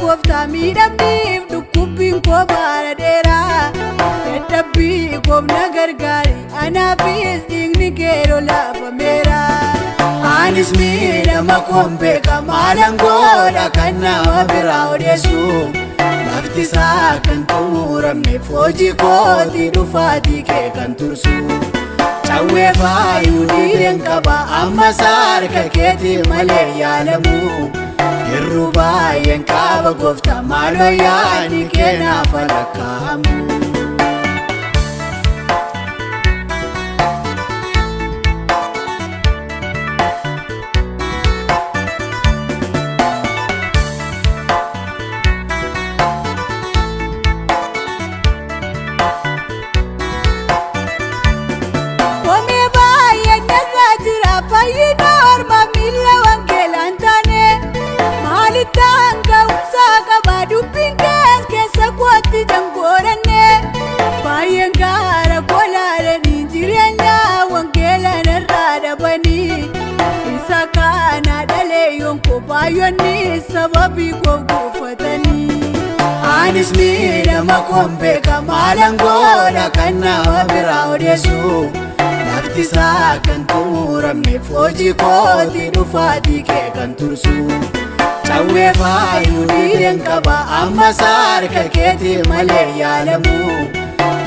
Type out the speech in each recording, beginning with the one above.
gooftaa miidhamniif dhukkubbiin koo baara dheeraa dadhabbii koofna gargaari anaafis dhiigni kee lolaafameera. Anis miidhama koon beeka maalan godha kan nama biraa odeessu lafti isaa kan xumuramneef hojii kootii dhufaatii kee kan tursu. Cawwee faayuu dhiireen qaba ammas harka keetii malee yaalamu. Yeroo baay'een qaba gooftaa maaloo yaadni kee naaf lakkaa'amu. Baay'oonni sababii koo gufatanii. Anis miidhama koon beeka maalan godha kan nama biraa odeessu lafti isaa kan xumuramneef hojii kootii dhufaatii kee kan tursu. Cawwee faayuu dhiireen qaba ammas harka keetii malee yaalamu.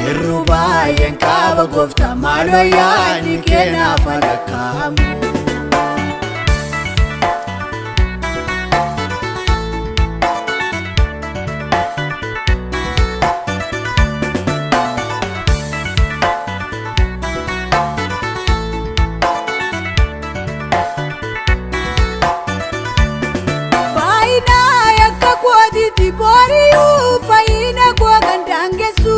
Yeroo baay'een qaba gooftaa maaloo yaadni kee naaf lakkaa'amu. Boriyu fayyina koo kan daangessu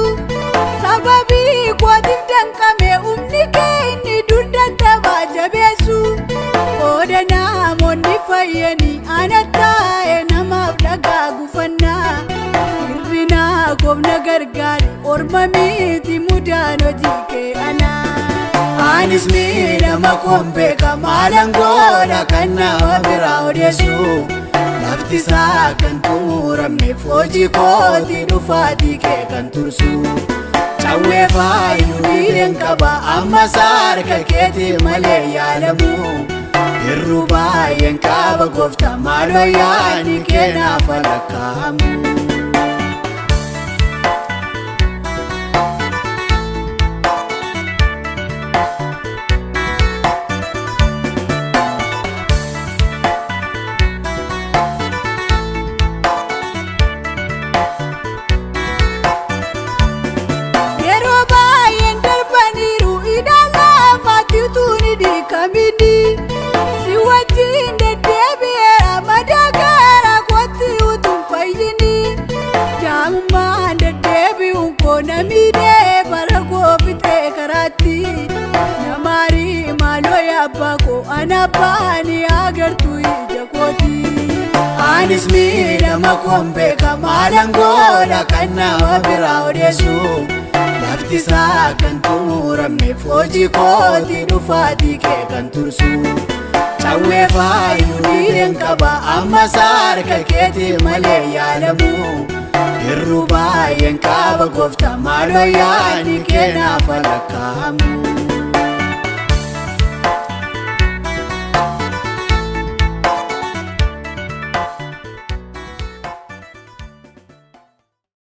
sababii kootiif danqame humni kee inni dugdatti jabeessu. Oda namoonni fayyanii ana taa'e namaaf dhagaa gufannaa hir'ina koofna gargaari orma miti mudaan hojii kee ana. Anis miidhama koon beeka maalan godha kan nama biraa odeessu lafti isaa kan xumuramneef hojii kootii dhufaatii kee kan tursu. Cawwee faayuu dhiireen qaba ammas harka keetii malee yaalamu. Yeroo baay'een qaba gooftaa maaloo yaadni kee naaf lakkaa'amu. Si wajjin deddeebi'eera madaagaara kootti utuun fayyini. Jaamummaan deddeebi'uun koo na miidhee bara koo fixee karaatti. Namaarii maaloo yaabbaa koo ana baanii agartuu ija kooti. Anis miidhama koon beeka maalan godha kan nama biraa odeessu lafti isaa kan xumuramneef hojii kootii dhufaatii kee kan tursu. Cawwee faayuu dhiireen qaba ammas harka keetii malee yaalamu. Yeroo baay'een qaba gooftaa maaloo yaadni kee naaf lakkaa'amu.